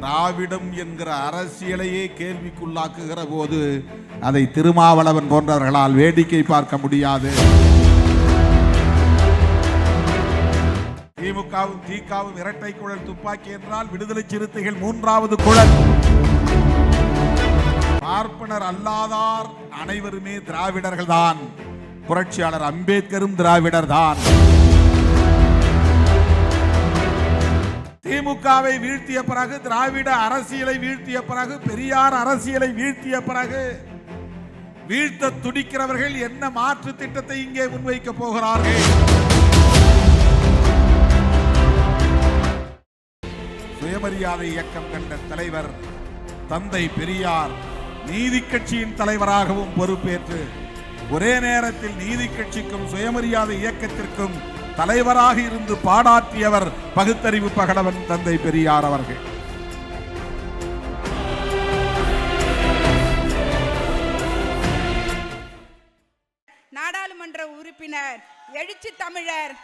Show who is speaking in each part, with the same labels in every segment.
Speaker 1: திராவிடம் என்கிற அரசியலையே கேள்விக்குள்ளாக்குகிற போது அதை திருமாவளவன் போன்றவர்களால் வேடிக்கை பார்க்க முடியாது. திமுகவும் திகாவும் இரட்டை குழல் துப்பாக்கி என்றால் விடுதலை சிறுத்தைகள் மூன்றாவது குழல். பார்ப்பனர் அல்லாதார் அனைவருமே திராவிடர்கள் தான். புரட்சியாளர் அம்பேத்கரும் திராவிடர் தான். திமுகவை வீழ்த்திய பிறகு, திராவிட அரசியலை வீழ்த்திய பிறகு, பெரியார் அரசியலை வீழ்த்திய பிறகு வீழ்த்த துடிக்கிறவர்கள் என்ன மாற்று திட்டத்தை இங்கே முன்வைக்க போகிறார்கள்? சுயமரியாதை இயக்கம் கண்ட தலைவர் தந்தை பெரியார் நீதி கட்சியின் தலைவராகவும் பொறுப்பேற்று ஒரே நேரத்தில் நீதி கட்சிக்கும் சுயமரியாதை இயக்கத்திற்கும் தலைவராக இருந்து பாடாற்றியவர் பகுத்தறிவு பகலவன் தந்தை பெரியார் அவர்கள்.
Speaker 2: நாடாளுமன்ற உறுப்பினர் எழுச்சி தமிழர்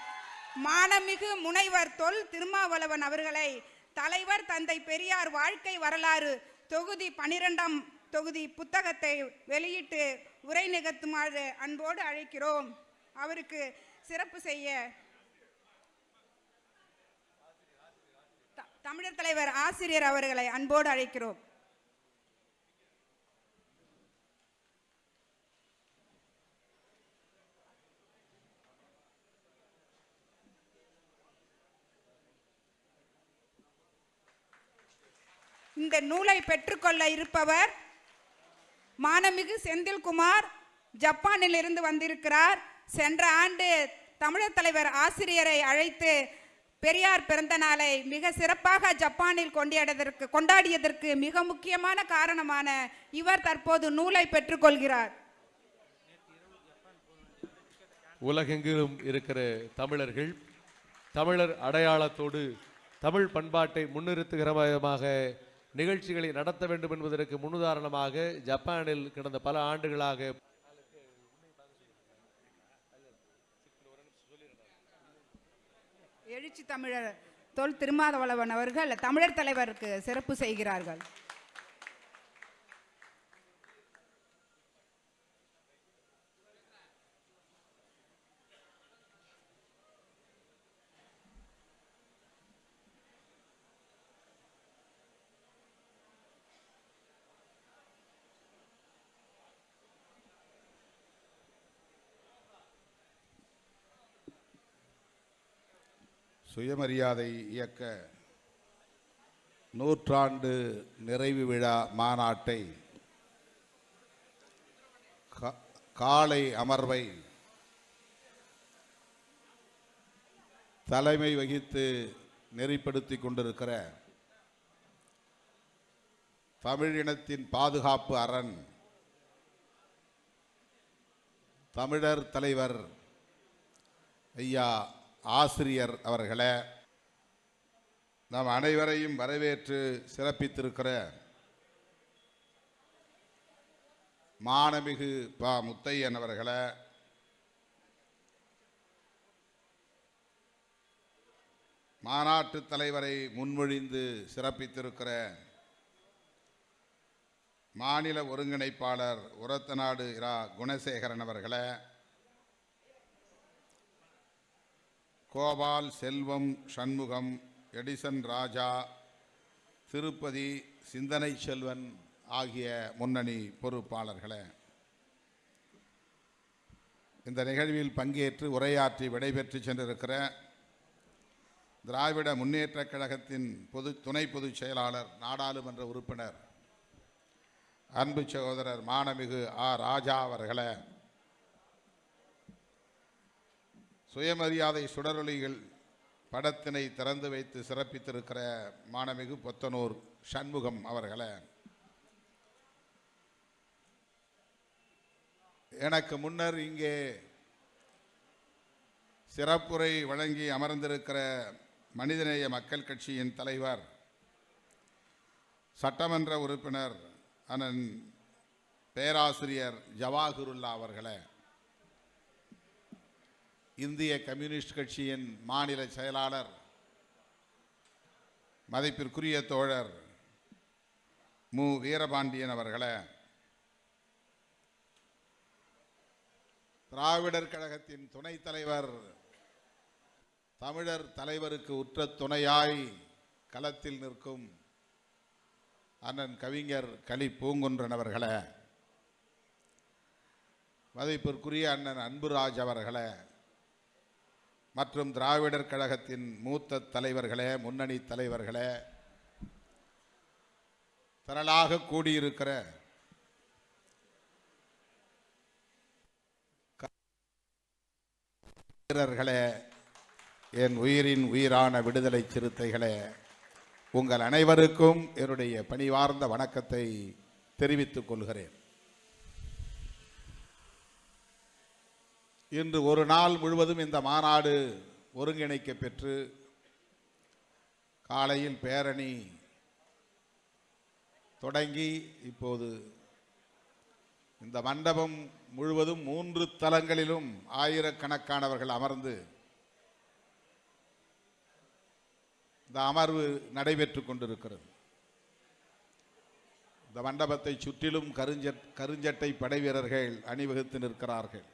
Speaker 2: மானமிகு முனைவர் தொல் திருமாவளவன் அவர்களை தலைவர் தந்தை பெரியார் வாழ்க்கை வரலாறு தொகுதி 12ஆம் தொகுதி புத்தகத்தை வெளியிட்டு உரை நிகழ்த்துமாறு அன்போடு அழைக்கிறோம். அவருக்கு சிறப்பு செய்ய தமிழர் தலைவர் ஆசிரியர் அவர்களை அன்போடு அழைக்கிறோம். இந்த நூலை பெற்றுக்கொள்ள இருப்பவர் மானமிகு செந்தில்குமார், ஜப்பானில் இருந்து வந்திருக்கிறார். சென்ற ஆண்டு தமிழர் தலைவர் ஆசிரியரை அழைத்து பெரியார் பிறந்த நாளை மிக சிறப்பாக ஜப்பானில் கொண்டாடியதற்கு மிக முக்கியமான காரணமான இவர் தற்போது நூலை பெற்றுக்கொள்கிறார்.
Speaker 3: உலகெங்கிலும் இருக்கிற தமிழர்கள் தமிழர் அடையாளத்தோடு தமிழ் பண்பாட்டை முன்னிறுத்துகிற விதமாக நிகழ்ச்சிகளை நடத்த வேண்டும் என்பதற்கு முன்னுதாரணமாக ஜப்பானில் கடந்த பல ஆண்டுகளாக
Speaker 2: எழுச்சி தமிழர் தொல் திருமாவளவன் அவர்கள் தமிழர் தலைவருக்கு சிறப்பு செய்கிறார்கள்.
Speaker 1: சுயமரியாதை இயக்க நூற்றாண்டு நிறைவு விழா மாநாட்டை காலை அமர்வை தலைமை வகித்து நெறிப்படுத்தி கொண்டிருக்கிற தமிழினத்தின் பாதுகாப்பு அரண் தமிழர் தலைவர் ஐயா ஆசிரியர் அவர்களே, நாம் அனைவரையும் வரவேற்று சிறப்பித்திருக்கிற மானமிகு ப முத்தையன் அவர்களே, மாநாட்டு தலைவரை முன்மொழிந்து சிறப்பித்திருக்கிற மாநில ஒருங்கிணைப்பாளர் உரத்தநாடு இரா குணசேகரன் அவர்களே, கோபால், செல்வம், சண்முகம், எடிசன் ராஜா, திருப்பதி, சிந்தனை செல்வன் ஆகிய முன்னணி பொறுப்பாளர்களே, இந்த நிகழ்வில் பங்கேற்று உரையாற்றி விடைபெற்று சென்றிருக்கிற திராவிட முன்னேற்றக் கழகத்தின் துணை பொதுச் செயலாளர், நாடாளுமன்ற உறுப்பினர், அன்பு சகோதரர் மானமிகு ஆ ராஜா அவர்களே, சுயமரியாதை சுடரொளிகள் படத்தினை திறந்து வைத்து சிறப்பித்திருக்கிற மானமிகு பொத்தனூர் சண்முகம் அவர்களே, எனக்கு முன்னர் இங்கே சிறப்புரை வழங்கி அமர்ந்திருக்கிற மனிதநேய மக்கள் கட்சியின் தலைவர், சட்டமன்ற உறுப்பினர் அண்ணன் பேராசிரியர் ஜவாஹிருல்லா அவர்களே, இந்திய கம்யூனிஸ்ட் கட்சியின் மாநில செயலாளர் மதிப்பிற்குரிய தோழர்
Speaker 4: மு. வீரபாண்டியன் அவர்களே, திராவிடர் கழகத்தின் துணைத் தலைவர், தமிழர் தலைவருக்கு உற்ற துணையாய் களத்தில் நிற்கும் அண்ணன் கவிஞர் கலி பூங்குன்றன் அவர்களே, மதிப்பிற்குரிய அண்ணன் அன்புராஜ் அவர்களே, மற்றும் திராவிடர் கழகத்தின் மூத்த தலைவர்களே, முன்னணி தலைவர்களே, திரளாக கூடியிருக்கிற வீரர்களே, என் உயிரின் உயிரான விடுதலை சிறுத்தைகளே, உங்கள் அனைவருக்கும் என்னுடைய பணிவார்ந்த வணக்கத்தை தெரிவித்துக் கொள்கிறேன். இன்று ஒரு நாள் முழுவதும் இந்த மாநாடு ஒருங்கிணைக்க பெற்று காலையில் பேரணி தொடங்கி இப்போது இந்த மண்டபம் முழுவதும் 3 தலங்களிலும் ஆயிரக்கணக்கானவர்கள் அமர்ந்து இந்த அமர்வு நடைபெற்றுக் கொண்டிருக்கிறது. இந்த மண்டபத்தை சுற்றிலும் கருஞ்சட்டை படை வீரர்கள் அணிவகுத்து நிற்கிறார்கள்.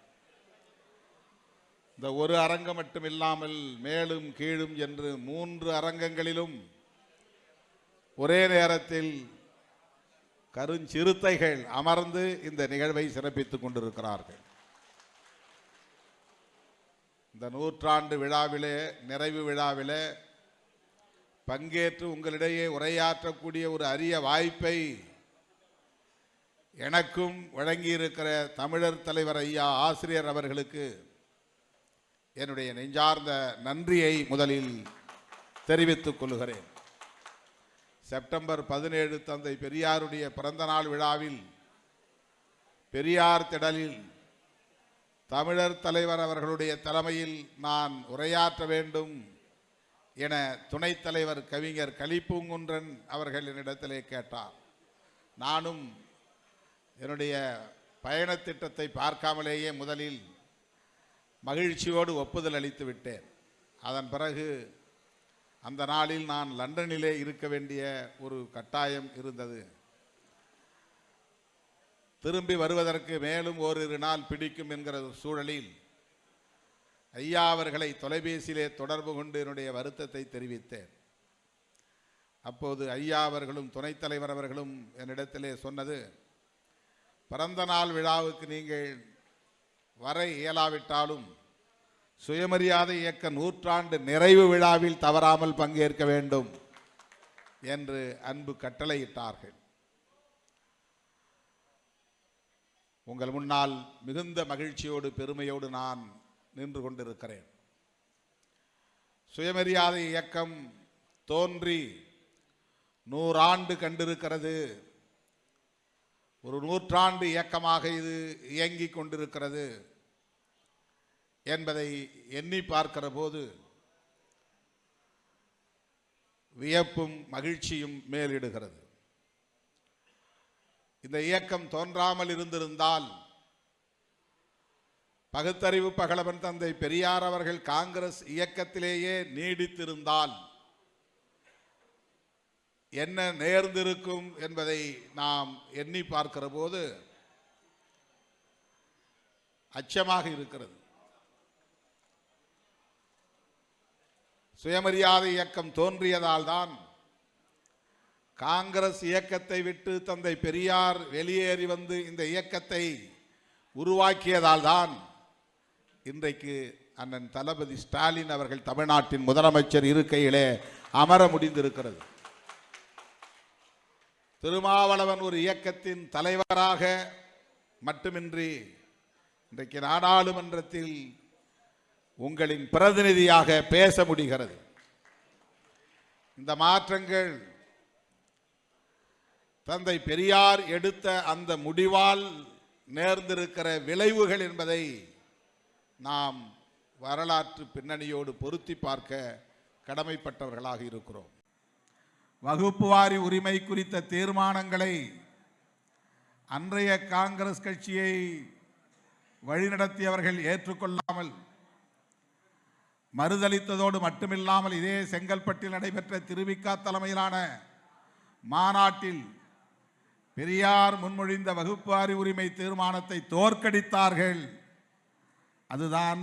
Speaker 4: இந்த ஒரு அரங்கம் மட்டும் இல்லாமல் மேலும் கீழும் என்று 3 அரங்கங்களிலும் ஒரே நேரத்தில் கருஞ்சிறுத்தைகள் அமர்ந்து இந்த நிகழ்வை சிறப்பித்துக் கொண்டிருக்கிறார்கள். இந்த 100ஆண்டு விழாவிலே, நிறைவு விழாவிலே பங்கேற்று உங்களிடையே உரையாற்றக்கூடிய ஒரு அரிய வாய்ப்பை எனக்கும் வழங்கியிருக்கிற தமிழர் தலைவர் ஐயா ஆசிரியர் அவர்களுக்கு என்னுடைய நெஞ்சார்ந்த நன்றியை முதலில் தெரிவித்துக் கொள்கிறேன். செப்டம்பர் 17 தந்தை பெரியாருடைய பிறந்த நாள் விழாவில் பெரியார் திடலில் தமிழர் தலைவர் அவர்களுடைய தலைமையில் நான் உரையாற்ற வேண்டும் என துணைத் தலைவர் கவிஞர் கலி பூங்குன்றன் அவர்கள் என்னிடத்திலே கேட்டார். நானும் என்னுடைய பயணத் திட்டத்தை பார்க்காமலேயே முதலில் மகிழ்ச்சியோடு ஒப்புதல் அளித்து விட்டேன். அதன் பிறகு அந்த நாளில் நான் லண்டனிலே இருக்க வேண்டிய ஒரு கட்டாயம் இருந்தது. திரும்பி வருவதற்கு மேலும் ஓரிரு நாள் பிடிக்கும் என்கிற சூழலில் ஐயா அவர்களை தொலைபேசியிலே தொடர்பு கொண்டு என்னுடைய வருத்தத்தை தெரிவித்தேன். அப்போது ஐயா அவர்களும் துணைத் தலைவர் அவர்களும் என்னிடத்திலே சொன்னது, பிறந்த நாள் விழாவுக்கு நீங்கள் வர இயலாவிட்டாலும் சுயமரியாதை இயக்க 100ஆண்டு நிறைவு விழாவில் தவறாமல் பங்கேற்க வேண்டும் என்று அன்பு கட்டளையிட்டார்கள். உங்கள் முன்னால் மிகுந்த மகிழ்ச்சியோடு பெருமையோடு நான் நின்று கொண்டிருக்கிறேன். சுயமரியாதை இயக்கம் தோன்றி 100 ஆண்டு கண்டிருக்கிறது. ஒரு 100ஆண்டு இயக்கமாக இது இயங்கிக் கொண்டிருக்கிறது என்பதை எண்ணி பார்க்கிற போது வியப்பும் மகிழ்ச்சியும் மேலிடுகிறது. இந்த இயக்கம் தோன்றாமல் இருந்திருந்தால் பகுத்தறிவு பகலவன் தந்தை பெரியார் அவர்கள் காங்கிரஸ் இயக்கத்திலேயே நீடித்திருந்தால் என்ன நேர்ந்திருக்கும் என்பதை நாம் எண்ணி பார்க்கிற போது அச்சமாக இருக்கிறது. சுயமரியாதை இயக்கம் தோன்றியதால் தான், காங்கிரஸ் இயக்கத்தை விட்டு தந்தை பெரியார் வெளியேறி வந்து இந்த இயக்கத்தை உருவாக்கியதால் தான் இன்றைக்கு அண்ணன் தளபதி ஸ்டாலின் அவர்கள் தமிழ்நாட்டின் முதலமைச்சர் இருக்கையிலே அமர முடிந்திருக்கிறது. திருமாவளவன் ஒரு இயக்கத்தின் தலைவராக மட்டுமின்றி இன்றைக்கு நாடாளுமன்றத்தில் உங்களின் பிரதிநிதியாக பேச முடிகிறது. இந்த மாற்றங்கள் தந்தை பெரியார் எடுத்த அந்த முடிவால் நேர்ந்திருக்கிற விளைவுகள் என்பதை நாம் வரலாற்று பின்னணியோடு பொருத்தி பார்க்க கடமைப்பட்டவர்களாக இருக்கிறோம். வகுப்புவாரி உரிமை குறித்த தீர்மானங்களை அன்றைய காங்கிரஸ் கட்சியை வழிநடத்தியவர்கள் ஏற்றுக்கொள்ளாமல் மறுதளித்ததோடு மட்டுமில்லாமல் இதே செங்கல்பட்டில் நடைபெற்ற திருவிக தலைமையிலான மாநாட்டில் பெரியார் முன்மொழிந்த வகுப்புவாரி உரிமை தீர்மானத்தை தோற்கடித்தார்கள். அதுதான்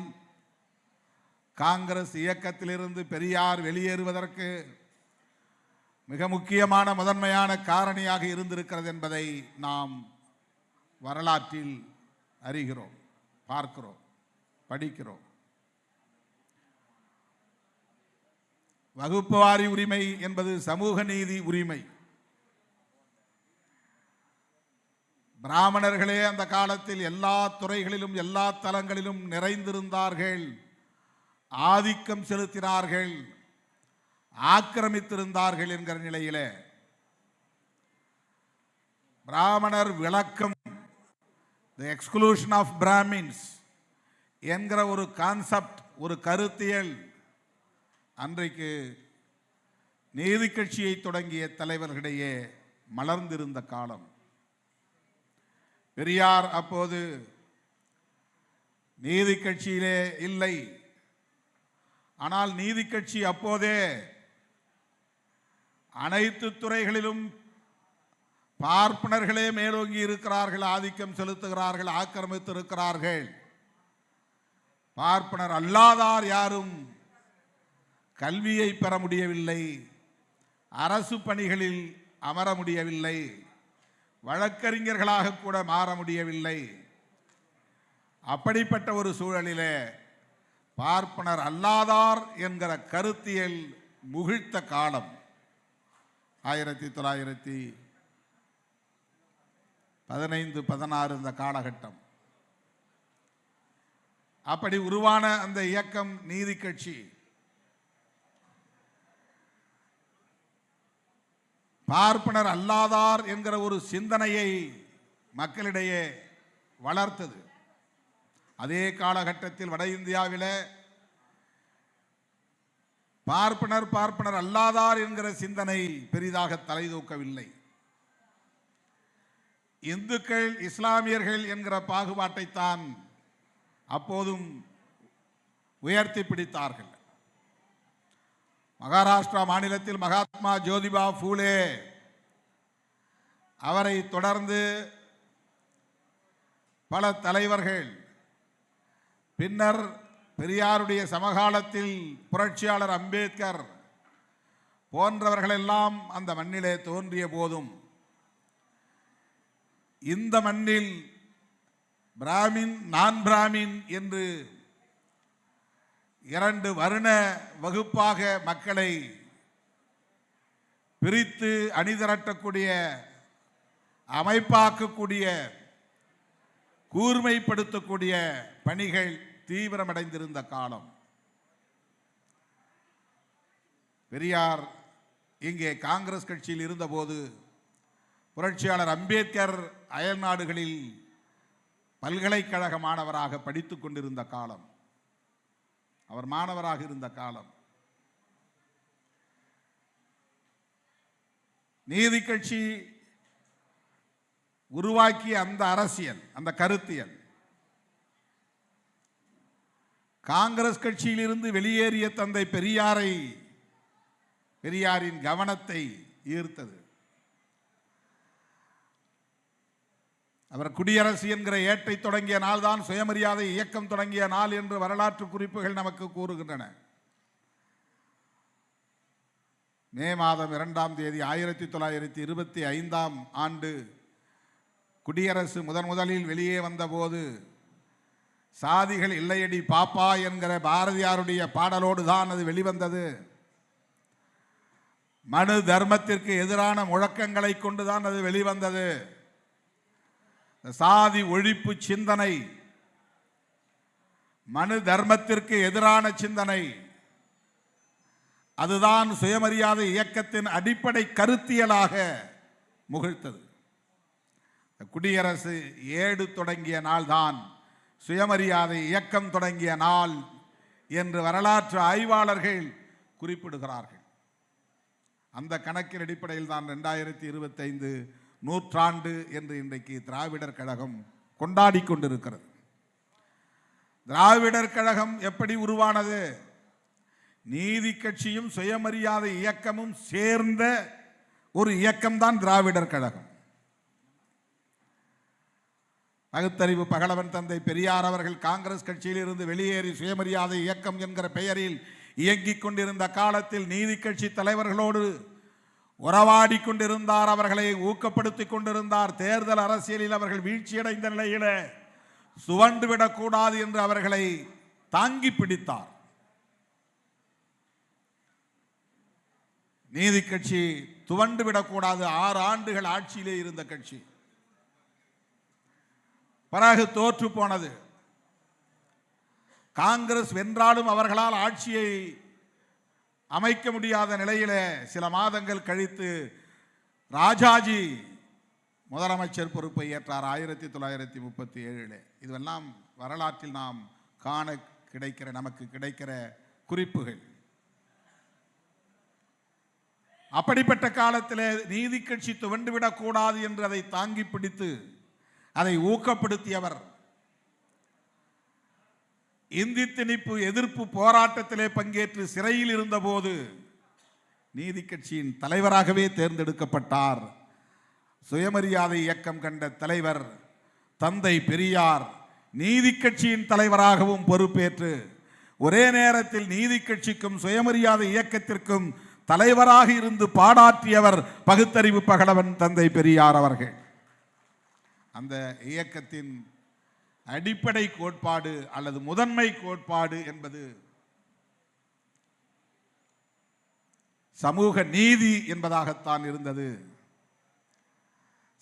Speaker 4: காங்கிரஸ் இயக்கத்திலிருந்து பெரியார் வெளியேறுவதற்கு மிக முக்கியமான முதன்மையான காரணியாக இருந்திருக்கிறது என்பதை நாம் வரலாற்றில் அறிகிறோம், பார்க்கிறோம், படிக்கிறோம். வகுப்புவாரி உரிமை என்பது சமூக நீதி உரிமை. பிராமணர்களே அந்த காலத்தில் எல்லா துறைகளிலும் எல்லா தலங்களிலும் நிறைந்திருந்தார்கள், ஆதிக்கம் செலுத்தினார்கள், ஆக்கிரமித்திருந்தார்கள் என்கிற நிலையிலே பிராமணர் விளக்கம், தி எக்ஸ்க்ளூஷன் ஆஃப் பிராமின்ஸ் என்கிற ஒரு கான்செப்ட், ஒரு கருத்தியல் அன்றைக்கு நீதி கட்சியை தொடங்கிய தலைவர்களிடையே மலர்ந்திருந்த காலம். பெரியார் அப்போது நீதி கட்சியிலே இல்லை. ஆனால் நீதி கட்சி அப்போதே அனைத்து துறைகளிலும் பார்ப்பனர்களே மேலோங்கி இருக்கிறார்கள், ஆதிக்கம் செலுத்துகிறார்கள், ஆக்கிரமித்திருக்கிறார்கள். பார்ப்பனர் அல்லாதார் யாரும் கல்வியை பெற முடியவில்லை, அரசு பணிகளில் அமர முடியவில்லை, வழக்கறிஞர்களாக கூட மாற முடியவில்லை. அப்படிப்பட்ட ஒரு சூழலிலே பார்ப்பனர் அல்லாதார் என்கிற கருத்தியல் முகிழ்த்த காலம் 1915-16 இந்த காலகட்டம். அப்படி உருவான அந்த இயக்கம் நீதி கட்சி பார்ப்பனர் அல்லாதார் என்கிற ஒரு சிந்தனையை மக்களிடையே வளர்த்தது. அதே காலகட்டத்தில் வட இந்தியாவில் பார்ப்பனர் அல்லாதார் என்கிற சிந்தனை பெரிதாக தலை தூக்கவில்லை. இந்துக்கள் இஸ்லாமியர்கள் என்கிற பாகுபாட்டைத்தான் அப்போதும் உயர்த்தி பிடித்தார்கள். மகாராஷ்டிரா மாநிலத்தில் மகாத்மா ஜோதிபா பூலே, அவரை தொடர்ந்து பல தலைவர்கள், பின்னர் பெரியாருடைய சமகாலத்தில் புரட்சியாளர் அம்பேத்கர் போன்றவர்களெல்லாம் அந்த மண்ணிலே தோன்றிய போதும் இந்த மண்ணில் பிராமின் நான் பிராமின் என்று இரண்டு வருண வகுப்பாக மக்களை பிரித்து அணிதிரட்டக்கூடிய, அமைப்பாக்கக்கூடிய, கூர்மைப்படுத்தக்கூடிய பணிகள் தீவிரமடைந்திருந்த காலம். பெரியார் இங்கே காங்கிரஸ் கட்சியில் இருந்தபோது புரட்சியாளர் அம்பேத்கர் அயல் நாடுகளில் பல்கலைக்கழக மாணவராக படித்துக் கொண்டிருந்த காலம், அவர் மாணவராக இருந்த காலம். நீதி கட்சி உருவாக்கிய அந்த அரசியல், அந்த கருத்தியல் காங்கிரஸ் கட்சியில் இருந்து வெளியேறிய தந்தை பெரியாரின் கவனத்தை ஈர்த்தது. அவர் குடியரசு என்கிற ஏட்டை தொடங்கிய நாள் தான் சுயமரியாதை இயக்கம் தொடங்கிய நாள் என்று வரலாற்று குறிப்புகள் நமக்கு கூறுகின்றன. மே மாதம் 2ஆம் தேதி 1925ஆம் ஆண்டு குடியரசு முதலில் வெளியே வந்தபோது சாதிகள் இல்லையடி பாப்பா என்கிற பாரதியாருடைய பாடலோடு தான் அது வெளிவந்தது. மனு தர்மத்திற்கு எதிரான முழக்கங்களை கொண்டுதான் அது வெளிவந்தது. சாதி ஒழிப்பு சிந்தனை, மனு தர்மத்திற்கு எதிரான சிந்தனை, அதுதான் சுயமரியாதை இயக்கத்தின் அடிப்படை கருத்தியலாக முகிழ்த்தது. குடியரசு ஏடு தொடங்கிய நாள் தான் சுயமரியாதை இயக்கம் தொடங்கிய நாள் என்று வரலாற்று ஆய்வாளர்கள் குறிப்பிடுகிறார்கள். அந்த கணக்கின் அடிப்படையில் தான் 2025 நூற்றாண்டு என்று இன்றைக்கு திராவிடர் கழகம் கொண்டாடி கொண்டிருக்கிறது. திராவிடர் கழகம் எப்படி உருவானது? நீதி கட்சியும் சுயமரியாதை இயக்கமும் சேர்ந்த ஒரு இயக்கம்தான் திராவிடர் கழகம். பகுத்தறிவு பகலவன் தந்தை பெரியார் அவர்கள் காங்கிரஸ் கட்சியில் இருந்து வெளியேறி சுயமரியாதை இயக்கம் என்கிற பெயரில் இயங்கிக் கொண்டிருந்த காலத்தில் நீதி கட்சி தலைவர்களோடு உறவாடி கொண்டிருந்தார், அவர்களை ஊக்கப்படுத்திக் கொண்டிருந்தார். தேர்தல் அரசியலில் அவர்கள் வீழ்ச்சியடைந்த நிலையில சுவண்டுவிடக்கூடாது என்று அவர்களை தாங்கி பிடித்தார். நீதி கட்சி துவண்டு விடக்கூடாது. 6 ஆண்டுகள் ஆட்சியிலே இருந்த கட்சி பிறகு தோற்று போனது. காங்கிரஸ் வென்றாலும் அவர்களால் ஆட்சியை அமைக்க முடியாத நிலையில சில மாதங்கள் கழித்து ராஜாஜி முதலமைச்சர் பொறுப்பை ஏற்றார் 1937. இதுவெல்லாம் வரலாற்றில் நாம் காண கிடைக்கிற நமக்கு கிடைக்கிற குறிப்புகள். அப்படிப்பட்ட காலத்தில் நீதி கட்சி துவண்டுவிடக் கூடாது என்று அதை தாங்கி பிடித்து அதை ஊக்கப்படுத்தியவர். இந்தி திணிப்பு எதிர்ப்பு போராட்டத்திலே பங்கேற்று சிறையில் இருந்தபோது நீதி கட்சியின் தலைவராகவே தேர்ந்தெடுக்கப்பட்டார். சுயமரியாதை இயக்கம் கண்ட தலைவர் தந்தை பெரியார் நீதி கட்சியின் தலைவராகவும் பொறுப்பேற்று ஒரே நேரத்தில் நீதி கட்சிக்கும் சுயமரியாதை இயக்கத்திற்கும் தலைவராக இருந்து பாடாற்றியவர் பகுத்தறிவு பகலவன் தந்தை பெரியார் அவர்கள். அந்த இயக்கத்தின் அடிப்படை கோட்பாடு அல்லது முதன்மை கோட்பாடு என்பது சமூக நீதி என்பதாகத்தான் இருந்தது.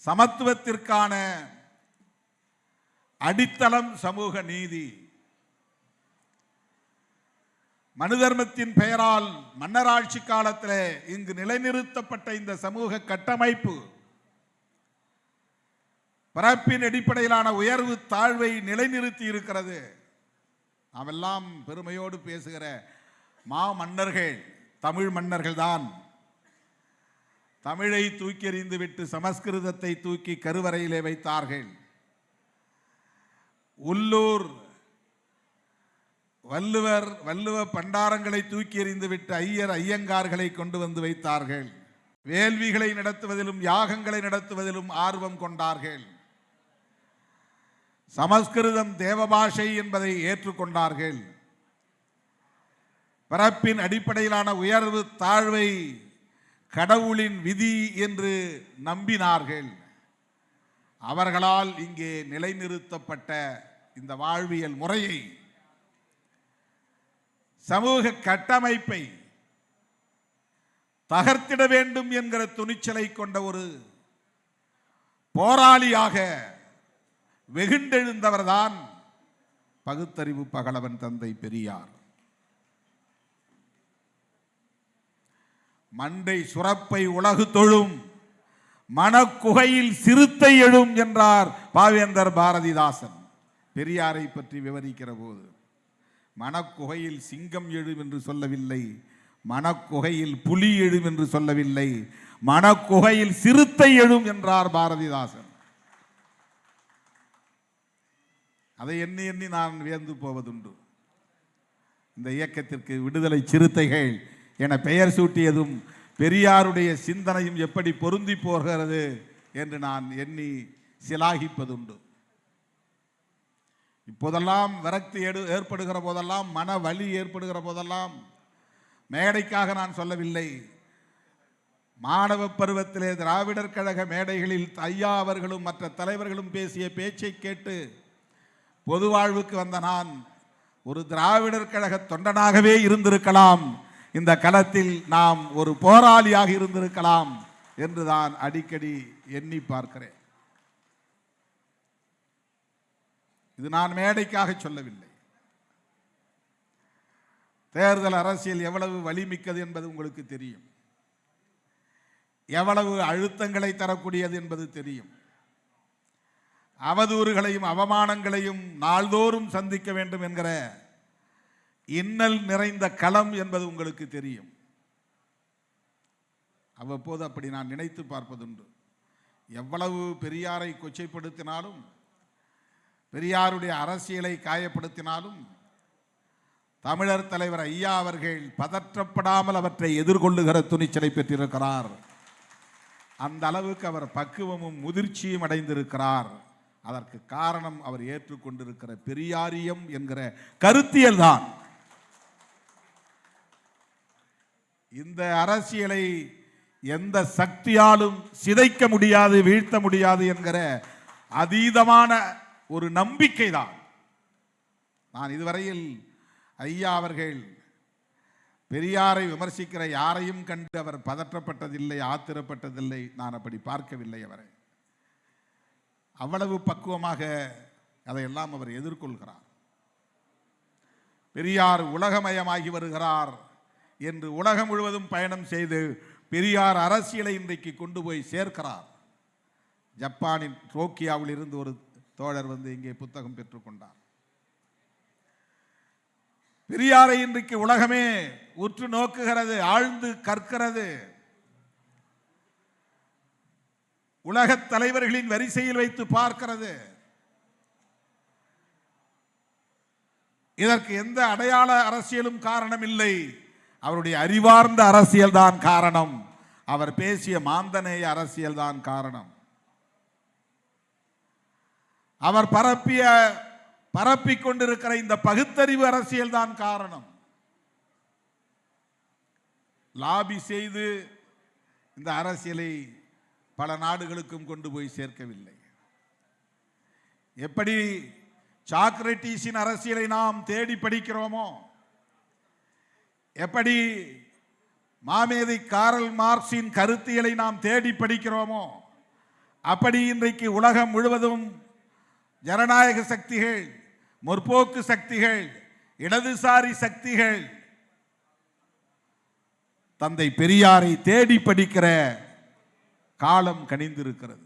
Speaker 4: சமத்துவத்திற்கான அடித்தளம் சமூக நீதி. மனு தர்மத்தின் பெயரால் மன்னராட்சி காலத்தில் இங்கு நிலைநிறுத்தப்பட்ட இந்த சமூக கட்டமைப்பு பரப்பின் அடிப்படையிலான உயர்வு தாழ்வை நிலைநிறுத்தி இருக்கிறது. நாமெல்லாம் பெருமையோடு பேசுகிற மன்னர்கள் தமிழ் மன்னர்கள் தான். தமிழை தூக்கி எறிந்து விட்டு சமஸ்கிருதத்தை தூக்கி கருவறையிலே வைத்தார்கள். உள்ளூர் வள்ளுவ பண்டாரங்களை தூக்கி எறிந்து விட்டு ஐயங்கார்களை கொண்டு வந்து வைத்தார்கள். வேள்விகளை நடத்துவதிலும் யாகங்களை நடத்துவதிலும் ஆர்வம் கொண்டார்கள். சமஸ்கிருதம் தேவபாஷை என்பதை ஏற்றுக்கொண்டார்கள். பரப்பின் அடிப்படையிலான உயர்வு தாழ்வை கடவுளின் விதி என்று நம்பினார்கள். அவர்களால் இங்கே நிலைநிறுத்தப்பட்ட இந்த வாழ்வியல் முறையை, சமூக கட்டமைப்பை தகர்த்திட வேண்டும் என்கிற துணிச்சலை கொண்ட ஒரு போராளியாக வெகுண்டெழுந்தவர்தான் பகுத்தறிவு பகலவன் தந்தை பெரியார். மண்டை சுரப்பை உலகு தொழும், மனக்குகையில் சிறுத்தை எழும் என்றார் பாவேந்தர் பாரதிதாசன். பெரியாரை பற்றி விவரிக்கிற போது மனக்குகையில் சிங்கம் எழும் என்று சொல்லவில்லை, மனக்குகையில் புலி எழும் என்று சொல்லவில்லை, மனக்குகையில் சிறுத்தை எழும் என்றார் பாரதிதாசன். அதை எண்ணி எண்ணி நான் வியந்து போவதுண்டு. இந்த இயக்கத்திற்கு விடுதலை சிறுத்தைகள் என பெயர் சூட்டியதும் பெரியாருடைய சிந்தனையும் எப்படி பொருந்தி போகிறது என்று நான் எண்ணி சிலாகிப்பதுண்டு. இப்போதெல்லாம் விரக்தி ஏற்படுகிற போதெல்லாம், மன வலி ஏற்படுகிற போதெல்லாம், மேடைக்காக நான் சொல்லவில்லை, மாணவ பருவத்திலே திராவிடர் கழக மேடைகளில் ஐயா அவர்களும் மற்ற தலைவர்களும் பேசிய பேச்சை கேட்டு பொது வாழ்வுக்கு வந்த நான் ஒரு திராவிடர் கழக தொண்டனாகவே இருந்திருக்கலாம், இந்த களத்தில் நாம் ஒரு போராளியாக இருந்திருக்கலாம் என்று தான் அடிக்கடி எண்ணி பார்க்கிறேன். இது நான் மேடைக்காக சொல்லவில்லை. தேர்தல் அரசியல் எவ்வளவு வலிமிக்கது என்பது உங்களுக்கு தெரியும், எவ்வளவு அழுத்தங்களை தரக்கூடியது என்பது தெரியும். அவதூறுகளையும் அவமானங்களையும் நாள்தோறும் சந்திக்க வேண்டும் என்கிற இன்னல் நிறைந்த களம் என்பது உங்களுக்கு தெரியும். அவ்வப்போது அப்படி நான் நினைத்து பார்ப்பதுண்டு. எவ்வளவு பெரியாரை கொச்சைப்படுத்தினாலும், பெரியாருடைய அரசியலை காயப்படுத்தினாலும், தமிழர் தலைவர் ஐயா அவர்கள் பதற்றப்படாமல் அவற்றை எதிர்கொள்ளுகிற துணிச்சலை பெற்றிருக்கிறார். அந்த அளவுக்கு அவர் பக்குவமும் முதிர்ச்சியும் அடைந்திருக்கிறார்.
Speaker 1: அதற்கு காரணம் அவர் ஏற்றுக்கொண்டிருக்கிற பெரியாரியம் என்கிற கருத்தியல் தான். இந்த அரசியலை எந்த சக்தியாலும் சிதைக்க முடியாது, வீழ்த்த முடியாது என்கிற அதீதமான ஒரு நம்பிக்கை தான். நான் இதுவரையில் ஐயா அவர்கள் பெரியாரை விமர்சிக்கிற யாரையும் கண்டு அவர் பதற்றப்பட்டதில்லை, ஆத்திரப்பட்டதில்லை. நான் அப்படி பார்க்கவில்லை அவரை. அவ்வளவு பக்குவமாக அதையெல்லாம் அவர் எதிர்கொள்கிறார். பெரியார் உலகமயமாகி வருகிறார் என்று உலகம் முழுவதும் பயணம் செய்து பெரியார் அரசியலை இன்றைக்கு கொண்டு போய் சேர்க்கிறார். ஜப்பானின் டோக்கியோவில் இருந்து ஒரு தோழர் வந்து இங்கே புத்தகம் பெற்றுக்கொண்டார். பெரியாரை இன்றைக்கு உலகமே உற்று நோக்குகிறது, ஆழ்ந்து கற்கிறது. உலகத் தலைவர்களின் வரிசையில் வைத்து பார்க்கிறது. இதற்கு எந்த அடையாள அரசியலும் காரணம் இல்லை. அவருடைய அறிவார்ந்த அரசியல் தான் காரணம். அவர் பேசிய மாந்தநேய அரசியல் தான் காரணம். அவர் பரப்பிக் கொண்டிருக்கிற இந்த பகுத்தறிவு அரசியல் தான் காரணம். லாபி செய்து இந்த அரசியலை பல நாடுகளுக்கும் கொண்டு போய் சேர்க்கவில்லை. எப்படி சாக்ரட்டிஸின் அரசியலை நாம் தேடி படிக்கிறோமோ, எப்படி மாமேதை காரல் மார்க்சின் கருத்தியலை நாம் தேடி படிக்கிறோமோ, அப்படி இன்றைக்கு உலகம் முழுவதும் ஜனநாயக சக்திகள், முற்போக்கு சக்திகள், இடதுசாரி சக்திகள் தந்தை பெரியாரை தேடி படிக்கிற காலம் கனிந்திருக்கிறது.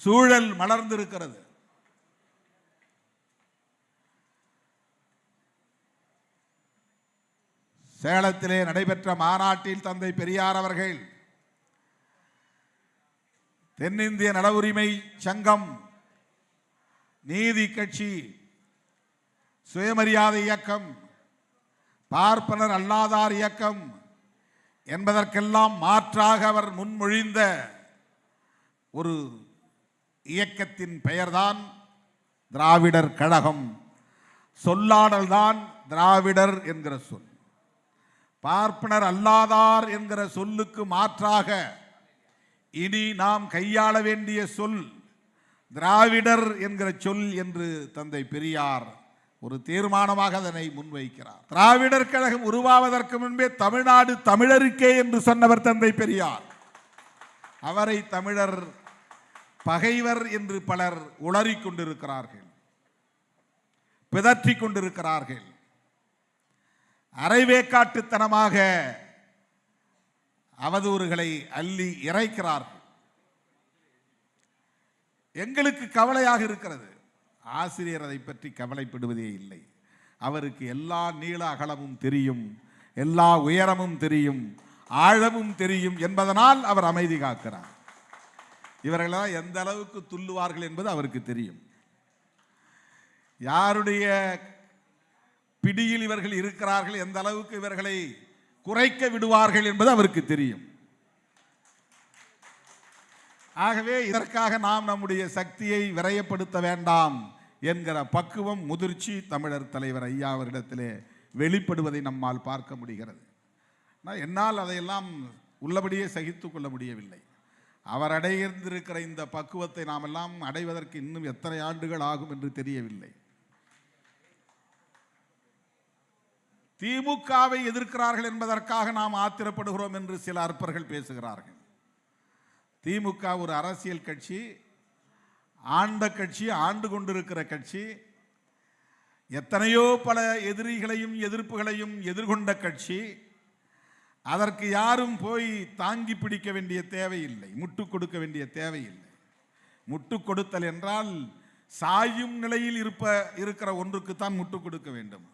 Speaker 1: சூழல் மலர்ந்திருக்கிறது. சேலத்திலே நடைபெற்ற மாநாட்டில் தந்தை பெரியார் அவர்கள் தென்னிந்திய நல உரிமை சங்கம், நீதி கட்சி, சுயமரியாதை இயக்கம், பார்ப்பனர் அல்லாதார் இயக்கம் என்பதற்கெல்லாம் மாற்றாக அவர் முன்மொழிந்த ஒரு இயக்கத்தின் பெயர்தான் திராவிடர் கழகம். சொல்லாடல் தான் திராவிடர் என்கிற சொல். பார்ப்பனர் அல்லாதார் என்கிற சொல்லுக்கு மாற்றாக இனி நாம் கையாள வேண்டிய சொல் திராவிடர் என்கிற சொல் என்று தந்தை பெரியார் ஒரு தீர்மானமாக அதனை முன்வைக்கிறார். திராவிடர் கழகம் உருவாவதற்கு முன்பே தமிழ்நாடு தமிழருக்கே என்று சொன்னவர் தந்தை பெரியார். அவரை தமிழர் பகைவர் என்று பலர் உளறிக் கொண்டிருக்கிறார்கள், பிதற்றிக் கொண்டிருக்கிறார்கள். அரைவேக்காட்டுத்தனமாக அவதூறுகளை அள்ளி இறைக்கிறார்கள். எங்களுக்கு கவலையாக இருக்கிறது. ஆசிரியர் அதை பற்றி கவலைப்படுவதே இல்லை. அவருக்கு எல்லா நீள அகலமும் தெரியும், எல்லா உயரமும் தெரியும், ஆழமும் தெரியும் என்பதனால் அவர் அமைதி காக்கிறார். இவர்களெல்லாம் எந்த அளவுக்கு துள்ளுவார்கள் என்பது அவருக்கு தெரியும். யாருடைய பிடியில் இவர்கள் இருக்கிறார்கள், எந்த அளவுக்கு இவர்களை குறைக்க விடுவார்கள் என்பது அவருக்கு தெரியும். ஆகவே இதற்காக நாம் நம்முடைய சக்தியை விரயப்படுத்த வேண்டாம் என்கிற பக்குவம், முதிர்ச்சி தமிழர் தலைவர் ஐயா அவரிடத்திலே வெளிப்படுவதை நம்மால் பார்க்க முடிகிறது. என்னால் அதையெல்லாம் உள்ளபடியே சகித்து கொள்ள முடியவில்லை. அவர் அடைந்திருக்கிற இந்த பக்குவத்தை நாம் எல்லாம் அடைவதற்கு இன்னும் எத்தனை ஆண்டுகள் ஆகும் என்று தெரியவில்லை. திமுகவை எதிர்க்கிறார்கள் என்பதற்காக நாம் ஆத்திரப்படுகிறோம் என்று சில அற்பர்கள் பேசுகிறார்கள். திமுக ஒரு அரசியல் கட்சி, ஆண்ட கட்சி, ஆண்டு கொண்டிருக்கிற கட்சி, எத்தனையோ பல எதிரிகளையும் எதிர்ப்புகளையும் எதிர்கொண்ட கட்சி. அதற்கு யாரும் போய் தாங்கி பிடிக்க வேண்டிய தேவையில்லை, முட்டு கொடுக்க வேண்டிய தேவையில்லை. முட்டு கொடுத்தல் என்றால் சாயும் நிலையில் இருக்கிற ஒன்றுக்குத்தான் முட்டு கொடுக்க வேண்டும்.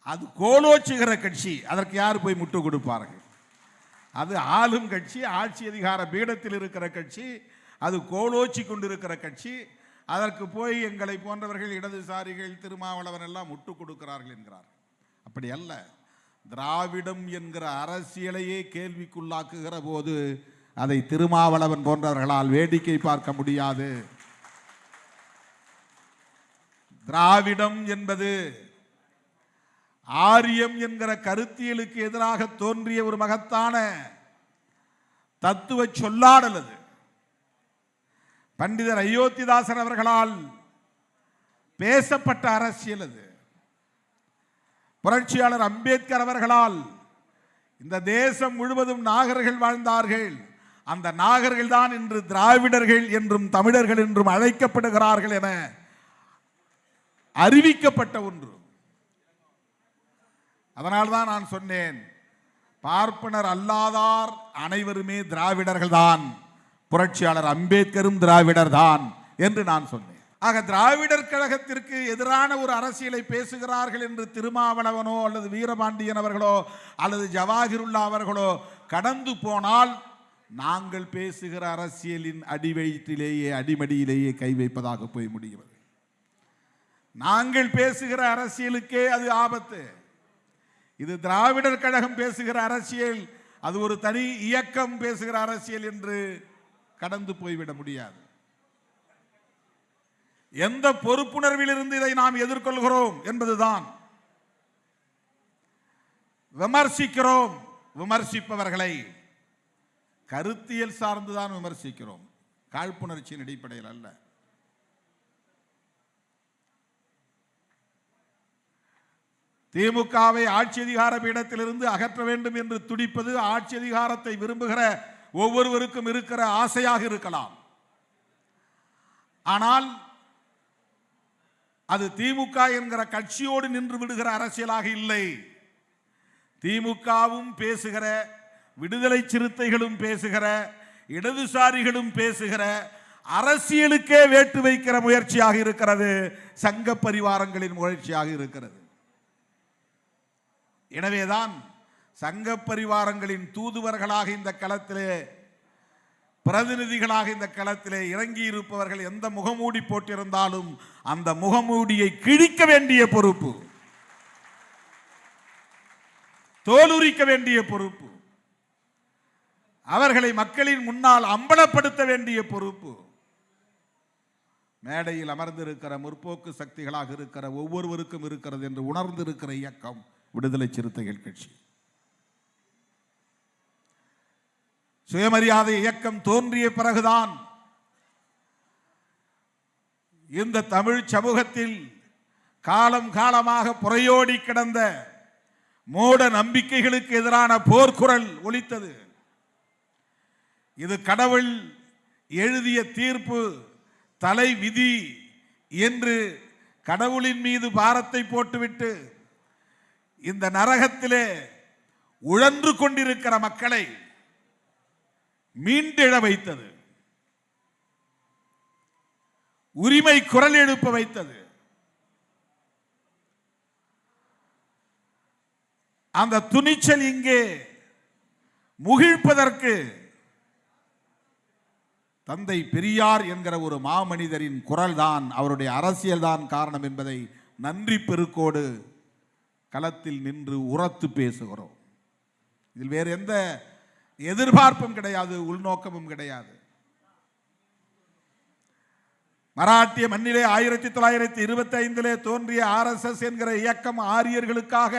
Speaker 1: அது கோலோச்சுகிற கட்சி, அதற்கு யார் போய் முட்டு கொடுப்பார்கள்? அது ஆளும் கட்சி, ஆட்சி அதிகார பீடத்தில் இருக்கிற கட்சி, அது கோலோச்சி கொண்டிருக்கிற கட்சி. அதற்கு போய் எங்களை போன்றவர்கள் இடதுசாரிகள், திருமாவளவன் எல்லாம் முட்டு கொடுக்கிறார்கள் என்கிறார். அப்படி அல்ல. திராவிடம் என்கிற அரசியலையே கேள்விக்குள்ளாக்குகிற போது அதை திருமாவளவன் போன்றவர்களால் வேடிக்கை பார்க்க முடியாது. திராவிடம் என்பது ஆரியம் என்கிற கருத்தியலுக்கு எதிராக தோன்றிய ஒரு மகத்தான தத்துவ சொல்லாடல். அது பண்டிதர் அயோத்திதாசர் அவர்களால் பேசப்பட்ட அரசியல். அது புரட்சியாளர் அம்பேத்கர் அவர்களால் இந்த தேசம் முழுவதும் நாகர்கள் வாழ்ந்தார்கள். அந்த நாகர்கள் தான் இன்று திராவிடர்கள் என்றும் தமிழர்கள் என்றும் அழைக்கப்படுகிறார்கள் என அறிவிக்கப்பட்ட ஒன்று. அதனால்தான் நான் சொன்னேன், பார்ப்பனர் அல்லாதார் அனைவருமே திராவிடர்கள் தான், புரட்சியாளர் அம்பேத்கரும் திராவிடர் தான் என்று நான் சொன்னேன். ஆக திராவிடர் கழகத்திற்கு எதிரான ஒரு அரசியலை பேசுகிறார்கள் என்று திருமாவளவனோ அல்லது வீரபாண்டியன் அவர்களோ அல்லது ஜவாஹிருல்லா அவர்களோ கடந்து போனால் நாங்கள் பேசுகிற அரசியலின் அடிவயிற்றிலேயே அடிமடியிலேயே கை வைப்பதாக போய் முடிகிறது. நாங்கள் பேசுகிற அரசியலுக்கே அது ஆபத்து. இது திராவிடர் கழகம் பேசுகிற அரசியல், அது ஒரு தனி இயக்கம் பேசுகிற அரசியல் என்று கடந்து போய்விட முடியாது. எந்த பொறுப்புணர்வில் இருந்து இதை நாம் எதிர்கொள்கிறோம் என்பதுதான். விமர்சிக்கிறோம், விமர்சிப்பவர்களை கருத்தியல் சார்ந்துதான் விமர்சிக்கிறோம், காழ்ப்புணர்ச்சியின் அடிப்படையில் அல்ல. திமுகவை ஆட்சி அதிகார பீடத்திலிருந்து அகற்ற வேண்டும் என்று துடிப்பது ஆட்சி அதிகாரத்தை விரும்புகிற ஒவ்வொருவருக்கும் இருக்கிற ஆசையாக இருக்கலாம். ஆனால் அது திமுக என்கிற கட்சியோடு நின்று விடுகிற அரசியலாக இல்லை. திமுகவும் பேசுகிற, விடுதலை சிறுத்தைகளும் பேசுகிற, இடதுசாரிகளும் பேசுகிற அரசியலுக்கே வேட்டு வைக்கிற முயற்சியாக இருக்கிறது, சங்க பரிவாரங்களின் முயற்சியாக இருக்கிறது. எனவேதான் சங்க பரிவாரங்களின் தூதுவர்களாக இந்த களத்திலே, பிரதிநிதிகளாக இந்த களத்திலே இறங்கி இருப்பவர்கள் எந்த முகமூடி போட்டிருந்தாலும் அந்த முகமூடியை கிழிக்க வேண்டிய பொறுப்பு, தோலுரிக்க வேண்டிய பொறுப்பு, அவர்களை மக்களின் முன்னால் அம்பலப்படுத்த வேண்டிய பொறுப்பு மேடையில் அமர்ந்திருக்கிற முற்போக்கு சக்திகளாக இருக்கிற ஒவ்வொருவருக்கும் இருக்கிறது என்று உணர்ந்திருக்கிற இயக்கம் விடுதலை சிறுத்தைகள் கட்சி. சுயமரியாதை இயக்கம் தோன்றிய பிறகுதான் இந்த தமிழ் சமூகத்தில் காலம் காலமாக புறையோடி கிடந்த மூட நம்பிக்கைகளுக்கு எதிரான போர்க்குரல் ஒலித்தது. இது கடவுள் எழுதிய தீர்ப்பு, தலை விதி என்று கடவுளின் மீது பாரத்தை போட்டுவிட்டு இந்த நரகத்திலே உழன்று கொண்டிருக்கிற மக்களை மீண்டெழ வைத்தது, உரிமை குரல் எழுப்ப வைத்தது. அந்த துணிச்சல் இங்கே முகிழ்ப்பதற்கு தந்தை பெரியார் என்கிற ஒரு மாமனிதரின் குரல் தான், அவருடைய அரசியல் தான் காரணம் என்பதை நன்றி பெருக்கோடு களத்தில் நின்று உரத்து பேசுகிறோம். இதில் வேறு எந்த எதிர்பார்ப்பும் கிடையாது, உள்நோக்கமும் கிடையாது. மராட்டிய மண்ணிலே 1925 தோன்றிய RSS என்கிற இயக்கம் ஆரியர்களுக்காக,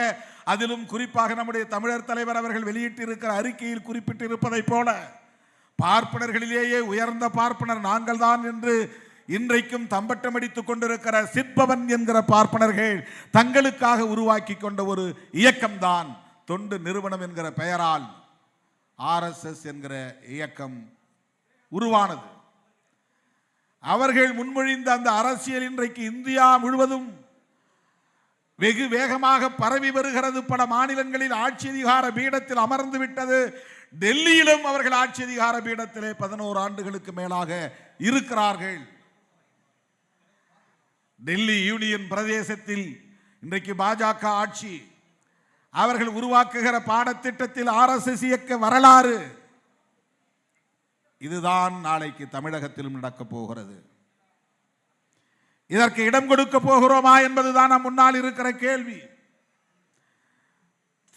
Speaker 1: அதிலும் குறிப்பாக நம்முடைய தமிழர் தலைவர் அவர்கள் வெளியிட்டிருக்கிற அறிக்கையில் குறிப்பிட்டிருப்பதைப் போல பார்ப்பனர்களிலேயே உயர்ந்த பார்ப்பனர் நாங்கள் தான் என்று இன்றைக்கும் தம்பட்டம் அடித்துக் கொண்டிருக்கிற சிற்பவன் என்கிற பார்ப்பனர்கள் தங்களுக்காக உருவாக்கி கொண்ட ஒரு இயக்கம்தான் தொண்டு நிறுவனம் என்கிற பெயரால் RSS என்கிற இயக்கம் உருவானது. அவர்கள் முன்மொழிந்த அந்த அரசியல் இன்றைக்கு இந்தியா முழுவதும் வெகு வேகமாக பரவி வருகிறது. பல மாநிலங்களில் ஆட்சி அதிகார பீடத்தில் அமர்ந்து விட்டது. டெல்லியிலும் அவர்கள் ஆட்சி அதிகார பீடத்திலே 11 ஆண்டுகளுக்கு மேலாக இருக்கிறார்கள். டெல்லி யூனியன் பிரதேசத்தில் இன்றைக்கு பாஜக ஆட்சி. அவர்கள் உருவாக்குகிற பாடத்திட்டத்தில் RSS இயக்க வரலாறு இதுதான் நாளைக்கு தமிழகத்திலும் நடக்கப் போகிறது. இதற்கு இடம் கொடுக்க போகிறோமா என்பதுதான் நம் முன்னால் இருக்கிற கேள்வி.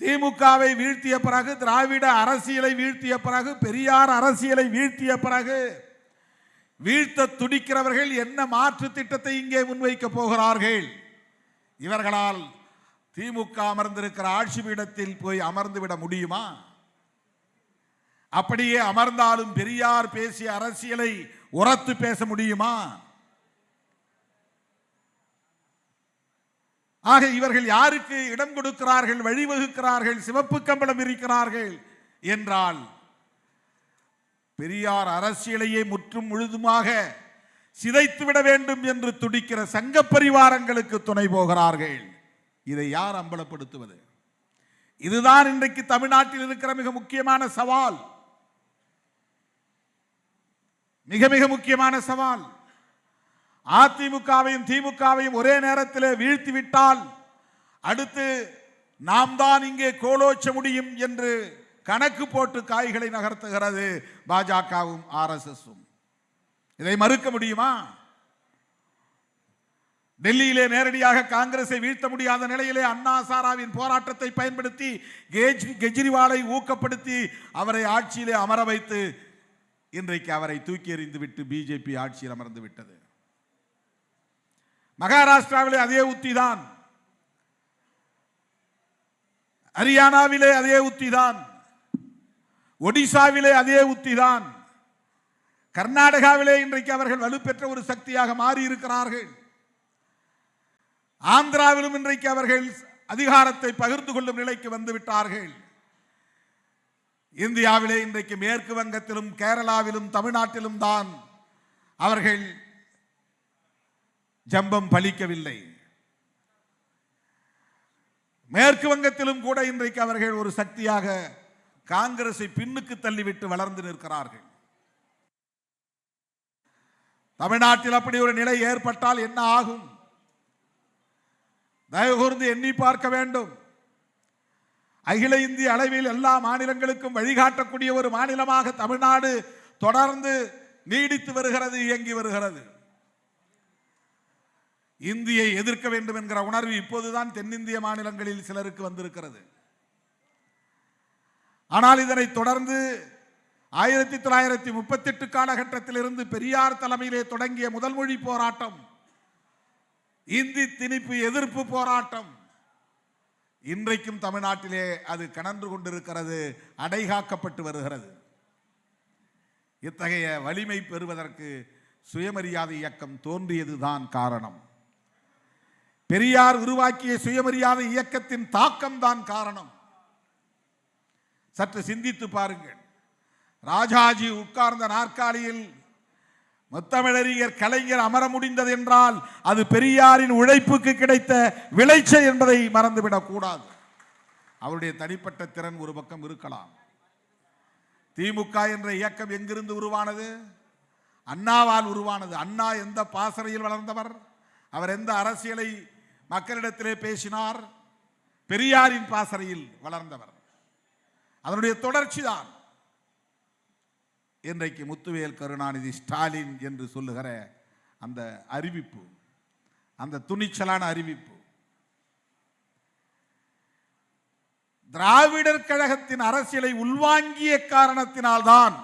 Speaker 1: திமுகவை வீழ்த்திய பிறகு, திராவிட அரசியலை வீழ்த்திய பிறகு, பெரியார் அரசியலை வீழ்த்திய பிறகு வீழ்த்த துடிக்கிறவர்கள் என்ன மாற்று திட்டத்தை இங்கே முன்வைக்க போகிறார்கள்? இவர்களால் திமுக அமர்ந்திருக்கிற ஆட்சி பீடத்தில் போய் அமர்ந்து விட முடியுமா? அப்படியே அமர்ந்தாலும் பெரியார் பேசிய அரசியலை உரத்து பேச முடியுமா? ஆக இவர்கள் யாருக்கு இடம் கொடுக்கிறார்கள், வழிவகுக்கிறார்கள், சிவப்பு கம்பளம் இருக்கிறார்கள் என்றால் பெரியார் அரசியலையே முற்றும் முழுதுமாக சிதைத்துவிட வேண்டும் என்று துடிக்கிற சங்க பரிவாரங்களுக்கு துணை போகிறார்கள். இதை யார் அம்பலப்படுத்துவது? இதுதான் இன்றைக்கு தமிழ்நாட்டில் இருக்கிற மிக முக்கியமான சவால். மிக மிக முக்கியமான சவால். அதிமுகவையும் திமுகவையும் ஒரே நேரத்தில் வீழ்த்திவிட்டால் அடுத்து நாம் தான் இங்கே கோலோச்ச முடியும் என்று கணக்கு போட்டு காய்களை நகர்த்துகிறது பாஜகவும் RSSம். இதை மறுக்க முடியுமா? டெல்லியிலே நேரடியாக காங்கிரஸை வீழ்த்த முடியாத நிலையிலே அண்ணா சாராவின் போராட்டத்தை பயன்படுத்தி கெஜ்ரிவாலை ஊக்கப்படுத்தி அவரை ஆட்சியிலே அமர வைத்து இன்றைக்கு அவரை தூக்கி எறிந்து விட்டு பிஜேபி ஆட்சியில் அமர்ந்து விட்டது. மகாராஷ்டிராவிலே அதே உத்திதான், ஹரியானாவிலே அதே உத்திதான், ஒடிசாவிலே அதே உத்திதான், கர்நாடகாவிலே இன்றைக்கு அவர்கள் வலுப்பெற்ற ஒரு சக்தியாக மாறி இருக்கிறார்கள். ஆந்திராவிலும் இன்றைக்கு அவர்கள் அதிகாரத்தை பகிர்ந்து கொள்ளும் நிலைக்கு வந்து விட்டார்கள். இந்தியாவிலே இன்றைக்கு மேற்கு வங்கத்திலும் கேரளாவிலும் தமிழ்நாட்டிலும் தான் அவர்கள் ஜம்பம் பலிக்கவில்லை. மேற்கு வங்கத்திலும் கூட இன்றைக்கு அவர்கள் ஒரு சக்தியாக காங்கிரஸை பின்னுக்கு தள்ளிவிட்டு வளர்ந்து நிற்கிறார்கள். தமிழ்நாட்டில் அப்படி ஒரு நிலை ஏற்பட்டால் என்ன ஆகும்? தயவு கூர்ந்து எண்ணி பார்க்க வேண்டும். அகில இந்திய அளவில் எல்லா மாநிலங்களுக்கும் வழிகாட்டக்கூடிய ஒரு மாநிலமாக தமிழ்நாடு தொடர்ந்து நீடித்து வருகிறது, இயங்கி வருகிறது. இந்தியை எதிர்க்க வேண்டும் என்கிற உணர்வு இப்போதுதான் தென்னிந்திய மாநிலங்களில் சிலருக்கு வந்திருக்கிறது. ஆனால் இதனை தொடர்ந்து 1938 காலகட்டத்திலிருந்து பெரியார் தலைமையிலே தொடங்கிய முதல் மொழி போராட்டம், இந்தி திணிப்பு எதிர்ப்பு போராட்டம் இன்றைக்கும் தமிழ்நாட்டிலே அது கனன்று கொண்டிருக்கிறது, அடைகாக்கப்பட்டு வருகிறது. இத்தகைய வலிமை பெறுவதற்கு சுயமரியாதை இயக்கம் தோன்றியதுதான் காரணம். பெரியார் உருவாக்கிய சுயமரியாதை இயக்கத்தின் தாக்கம் தான் காரணம். சற்று சிந்தித்து பாருங்கள். ராஜாஜி உட்கார்ந்த நாற்காலியில் முத்தமிழறிஞர் கலைஞர் அமர முடிந்தது என்றால் அது பெரியாரின் உழைப்புக்கு கிடைத்த விளைச்சல் என்பதை மறந்துவிடக் கூடாது. அவருடைய தனிப்பட்ட திறன் ஒரு பக்கம் இருக்கலாம். திமுக என்ற இயக்கம் எங்கிருந்து உருவானது? அண்ணாவால் உருவானது. அண்ணா எந்த பாசறையில் வளர்ந்தவர்? அவர் எந்த அரசியலை மக்களிடத்திலே பேசினார்? பெரியாரின் பாசறையில் வளர்ந்தவர். அதனுடைய தொடர்ச்சி தான் இன்றைக்கு முத்துவேல் கருணாநிதி ஸ்டாலின் என்று சொல்லுகிற அந்த அறிவிப்பு, அந்த துணிச்சலான அறிவிப்பு. திராவிடர் கழகத்தின் அரசியலை உள்வாங்கிய காரணத்தினால்தான்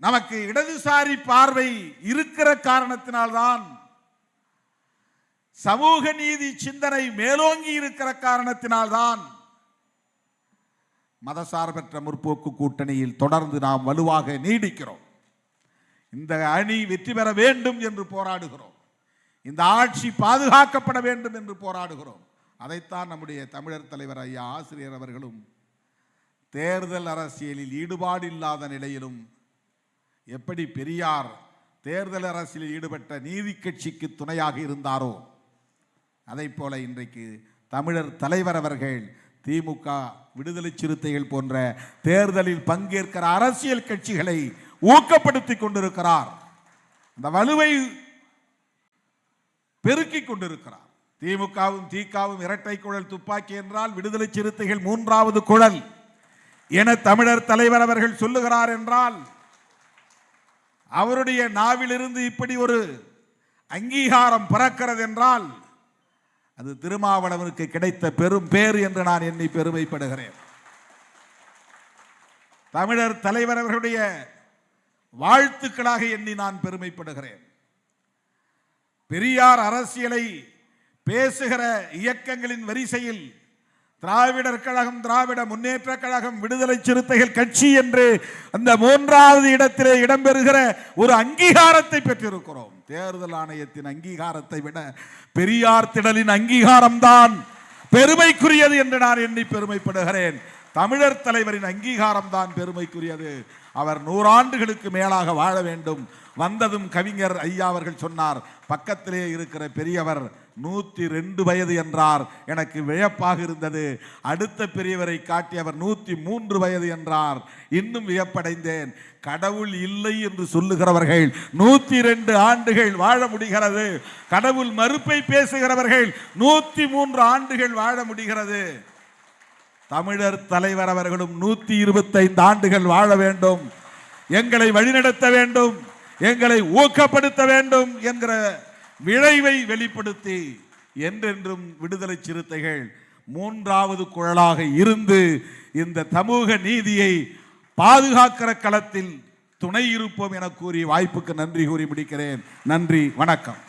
Speaker 1: நமக்கு இடதுசாரி பார்வை இருக்கிற காரணத்தினால்தான், சமூக நீதி சிந்தனை மேலோங்கி இருக்கிற காரணத்தினால்தான் மதசார்பற்ற முற்போக்கு கூட்டணியில் தொடர்ந்து நாம் வலுவாக நீடிக்கிறோம். இந்த அணி வெற்றி பெற வேண்டும் என்று போராடுகிறோம். இந்த ஆட்சி பாதுகாக்கப்பட வேண்டும் என்று போராடுகிறோம். அதைத்தான் நம்முடைய தமிழர் தலைவர் ஐயா ஆசிரியர் அவர்களும் தேர்தல் அரசியலில் ஈடுபாடு இல்லாத நிலையிலும் எப்படி பெரியார் தேர்தல் அரசியலில் ஈடுபட்ட நீதி கட்சிக்கு துணையாக இருந்தாரோ அதை போல இன்றைக்கு தமிழர் தலைவர் அவர்கள் திமுக, விடுதலை சிறுத்தைகள் போன்ற தேர்தலில் பங்கேற்கிற அரசியல் கட்சிகளை ஊக்கப்படுத்தி கொண்டிருக்கிறார். அந்த வலுவை பெருக்கிக் கொண்டிருக்கிறார். திமுகவும் திகாவும் இரட்டை குழல் துப்பாக்கி என்றால் விடுதலை சிறுத்தைகள் மூன்றாவது குழல் என தமிழர் தலைவர் அவர்கள் சொல்லுகிறார் என்றால் அவருடைய நாவிலிருந்து இப்படி ஒரு அங்கீகாரம் பிறக்கிறது என்றால் அது திருமாவளவனுக்கு கிடைத்த பெரும் பேர் என்று நான் எண்ணி பெருமைப்படுகிறேன். தமிழர் தலைவர் அவர்களுடைய வாழ்த்துக்களாக எண்ணி நான் பெருமைப்படுகிறேன். பெரியார் அரசியலை பேசுகிற இயக்கங்களின் வரிசையில் திராவிடர் கழகம், திராவிட முன்னேற்ற கழகம், விடுதலை சிறுத்தைகள் கட்சி என்று அந்த 3வது இடத்திலே இடம்பெறுகிற ஒரு அங்கீகாரத்தை பெற்றிருக்கிறோம். தேர்தல் ஆணையத்தின் அங்கீகாரத்தை விட பெரியார் திடலின் அங்கீகாரம் தான் பெருமைக்குரியது என்று நான் எண்ணி பெருமைப்படுகிறேன். தமிழர் தலைவரின் அங்கீகாரம் தான் பெருமைக்குரியது. அவர் 100 ஆண்டுகளுக்கு மேலாக வாழ வேண்டும். வந்ததும் கவிஞர் ஐயா அவர்கள் சொன்னார், பக்கத்திலே இருக்கிற பெரியவர் 102 வயது என்றார். எனக்கு வியப்பாக இருந்தது. அடுத்த பெரியவரை காட்டி அவர் 103 வயது என்றார். இன்னும் வியப்படைந்தேன். கடவுள் இல்லை என்று சொல்லுகிறவர்கள் 102 ஆண்டுகள் வாழ முடிகிறது. கடவுள் மறுப்பை பேசுகிறவர்கள் 103 ஆண்டுகள் வாழ முடிகிறது. தமிழர் தலைவர் அவர்களும் 125 ஆண்டுகள் வாழ வேண்டும், எங்களை வழிநடத்த வேண்டும், எங்களை ஊக்கப்படுத்த வேண்டும் என்கிற விளைவை வெளிப்படுத்தி என்றென்றும் விடுதலை சிறுத்தைகள் 3வது குழலாக இருந்து இந்த சமூக நீதியை பாதுகாக்கிற களத்தில் துணை இருப்போம் என கூறி வாய்ப்புக்கு நன்றி கூறி முடிக்கிறேன். நன்றி, வணக்கம்.